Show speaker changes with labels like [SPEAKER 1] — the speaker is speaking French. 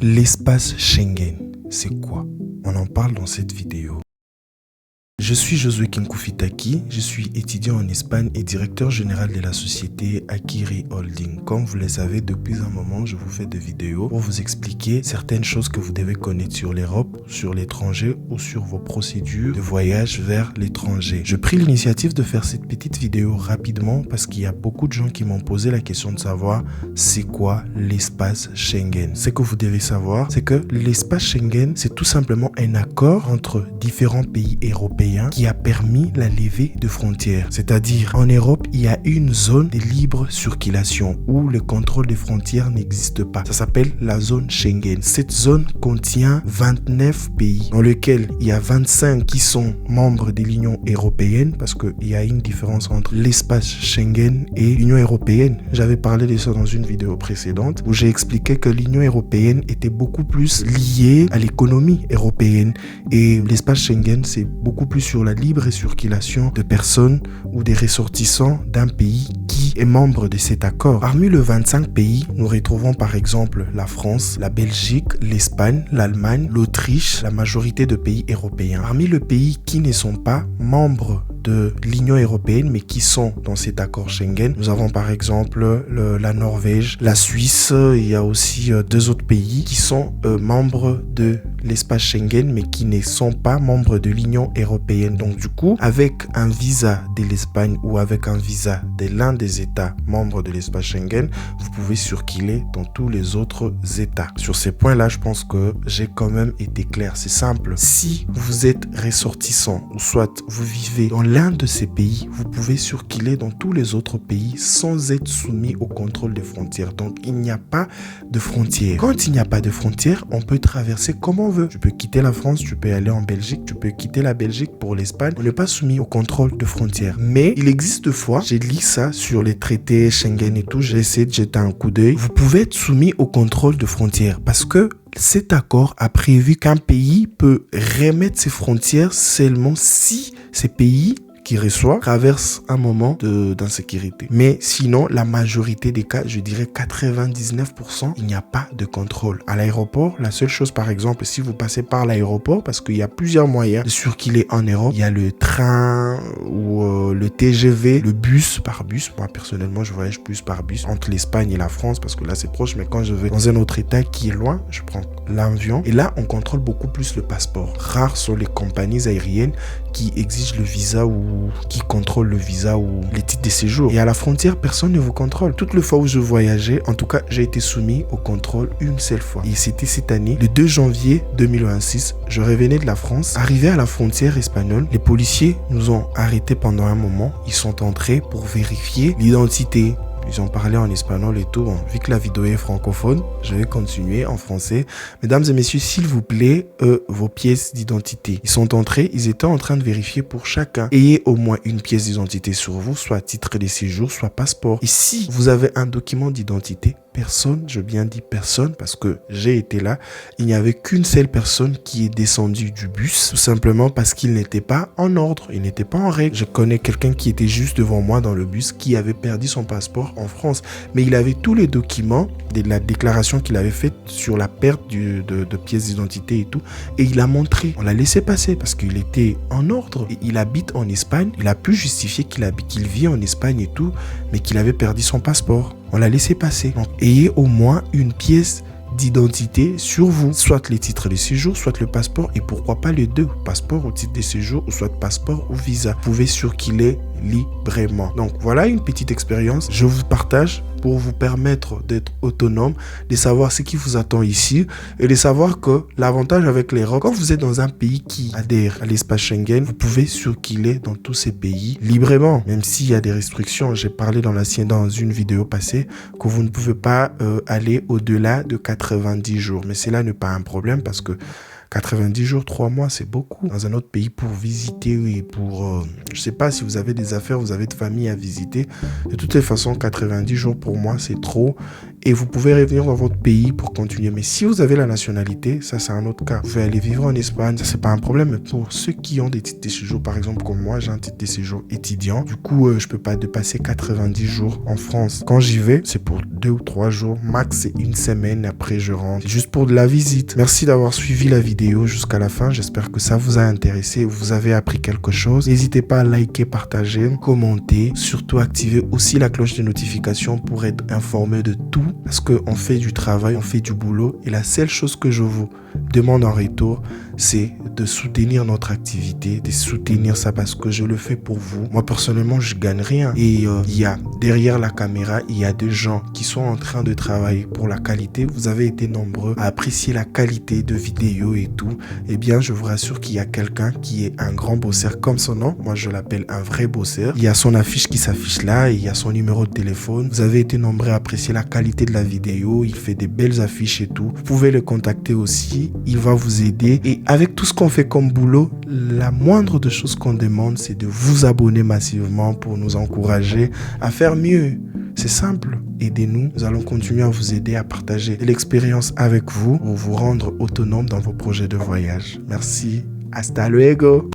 [SPEAKER 1] L'espace Schengen, c'est quoi? On en parle dans cette vidéo. Je suis Josué Kinkufitaki, je suis étudiant en Espagne et directeur général de la société Akiri Holding. Comme vous le savez, depuis un moment, je vous fais des vidéos pour vous expliquer certaines choses que vous devez connaître sur l'Europe, sur l'étranger ou sur vos procédures de voyage vers l'étranger. Je pris l'initiative de faire cette petite vidéo rapidement parce qu'il y a beaucoup de gens qui m'ont posé la question de savoir c'est quoi l'espace Schengen. Ce que vous devez savoir, c'est que l'espace Schengen, c'est tout simplement un accord entre différents pays européens qui a permis la levée de frontières. C'est-à-dire, en Europe, il y a une zone de libre circulation où le contrôle des frontières n'existe pas. Ça s'appelle la zone Schengen. Cette zone contient 29 pays dans lesquels il y a 25 qui sont membres de l'Union européenne parce qu'il y a une différence entre l'espace Schengen et l'Union européenne. J'avais parlé de ça dans une vidéo précédente où j'ai expliqué que l'Union européenne était beaucoup plus liée à l'économie européenne et l'espace Schengen, c'est beaucoup plus sur la libre circulation de personnes ou des ressortissants d'un pays qui est membre de cet accord. Parmi les 25 pays, nous retrouvons par exemple la France, la Belgique, l'Espagne, l'Allemagne, l'Autriche, la majorité de pays européens. Parmi les pays qui ne sont pas membres de l'Union européenne mais qui sont dans cet accord Schengen, nous avons par exemple la Norvège, la Suisse, il y a aussi deux autres pays qui sont membres de l'espace Schengen mais qui ne sont pas membres de l'Union européenne. Donc du coup, avec un visa de l'Espagne ou avec un visa de l'un des États membres de l'espace Schengen, vous pouvez circuler dans tous les autres États. Sur ces points-là, je pense que j'ai quand même été clair. C'est simple. Si vous êtes ressortissant ou soit vous vivez dans l'un de ces pays, vous pouvez circuler dans tous les autres pays sans être soumis au contrôle des frontières. Donc il n'y a pas de frontières. Quand il n'y a pas de frontières, on peut traverser comme on veut. Tu peux quitter la France, tu peux aller en Belgique, tu peux quitter la Belgique pour l'Espagne. On n'est pas soumis au contrôle de frontières. Mais il existe des fois, j'ai lu ça sur les traités Schengen et tout, j'ai essayé de jeter un coup d'œil. Vous pouvez être soumis au contrôle de frontières parce que cet accord a prévu qu'un pays peut remettre ses frontières seulement si ces pays qui reçoit traverse un moment d'insécurité. Mais sinon, la majorité des cas, je dirais 99%, il n'y a pas de contrôle. À l'aéroport, la seule chose, par exemple, si vous passez par l'aéroport, parce qu'il y a plusieurs moyens de circuler en Europe, il y a le train ou le TGV, le bus par bus. Moi, personnellement, je voyage plus par bus entre l'Espagne et la France parce que là, c'est proche. Mais quand je vais dans un autre état qui est loin, je prends l'avion. Et là, on contrôle beaucoup plus le passeport. Rares sont les compagnies aériennes qui exigent le visa ou qui contrôlent le visa ou les titres de séjour. Et à la frontière, personne ne vous contrôle. Toutes les fois où je voyageais, en tout cas, j'ai été soumis au contrôle une seule fois. Et c'était cette année, le 2 janvier 2026, je revenais de la France. Arrivé à la frontière espagnole, les policiers nous ont arrêtés pendant un moment. Ils sont entrés pour vérifier l'identité. Ils ont parlé en espagnol et tout. Bon, vu que la vidéo est francophone, je vais continuer en français. Mesdames et messieurs, s'il vous plaît, vos pièces d'identité. Ils sont entrés, ils étaient en train de vérifier pour chacun. Ayez au moins une pièce d'identité sur vous, soit titre de séjour, soit passeport. Et si vous avez un document d'identité, personne, je bien dis personne, parce que j'ai été là, il n'y avait qu'une seule personne qui est descendue du bus, tout simplement parce qu'il n'était pas en ordre, il n'était pas en règle. Je connais quelqu'un qui était juste devant moi dans le bus, qui avait perdu son passeport en France, mais il avait tous les documents de la déclaration qu'il avait faite sur la perte de pièces d'identité et tout, et il a montré, on l'a laissé passer parce qu'il était en ordre, et il habite en Espagne, il a pu justifier qu'il vit en Espagne et tout, mais qu'il avait perdu son passeport. On l'a laissé passer. Donc, ayez au moins une pièce d'identité sur vous, soit les titres de séjour, soit le passeport, et pourquoi pas les deux, passeport ou titre de séjour, ou soit passeport ou visa. Vous pouvez circuler librement. Donc voilà une petite expérience, je vous partage pour vous permettre d'être autonome, de savoir ce qui vous attend ici et de savoir que l'avantage avec l'Europe, quand vous êtes dans un pays qui adhère à l'espace Schengen, vous pouvez circuler dans tous ces pays librement, même s'il y a des restrictions. J'ai parlé dans une vidéo passée que vous ne pouvez pas aller au-delà de 90 jours, mais cela n'est pas un problème parce que 90 jours, 3 mois, c'est beaucoup. Dans un autre pays pour visiter et pour... je sais pas si vous avez des affaires, vous avez de famille à visiter. De toutes les façons, 90 jours pour moi, c'est trop. et vous pouvez revenir dans votre pays pour continuer. Mais si vous avez la nationalité, ça c'est un autre cas. Vous pouvez aller vivre en Espagne, ça c'est pas un problème. Mais pour ceux qui ont des titres de séjour, par exemple comme moi, j'ai un titre de séjour étudiant. Du coup, je peux pas dépasser 90 jours en France. Quand j'y vais, c'est pour 2 ou 3 jours. Max, c'est une semaine. Après, je rentre. C'est juste pour de la visite. Merci d'avoir suivi la vidéo jusqu'à la fin. J'espère que ça vous a intéressé. Vous avez appris quelque chose. N'hésitez pas à liker, partager, commenter. Surtout, activez aussi la cloche de notification pour être informé de tout. Parce qu'on fait du travail, on fait du boulot. Et la seule chose que je vous demande en retour, c'est de soutenir notre activité, de soutenir ça parce que je le fais pour vous. Moi, personnellement, je gagne rien. Et il y a derrière la caméra, il y a des gens qui sont en train de travailler pour la qualité. Vous avez été nombreux à apprécier la qualité de vidéo et tout. Eh bien, je vous rassure qu'il y a quelqu'un qui est un grand bosseur comme son nom. Moi, je l'appelle un vrai bosseur. Il y a son affiche qui s'affiche là et il y a son numéro de téléphone. Vous avez été nombreux à apprécier la qualité de la vidéo. Il fait des belles affiches et tout. Vous pouvez le contacter aussi. Il va vous aider. Et avec tout ce qu'on fait comme boulot, la moindre de choses qu'on demande, c'est de vous abonner massivement pour nous encourager à faire mieux. C'est simple, aidez-nous. Nous allons continuer à vous aider à partager de l'expérience avec vous pour vous rendre autonome dans vos projets de voyage. Merci, hasta luego.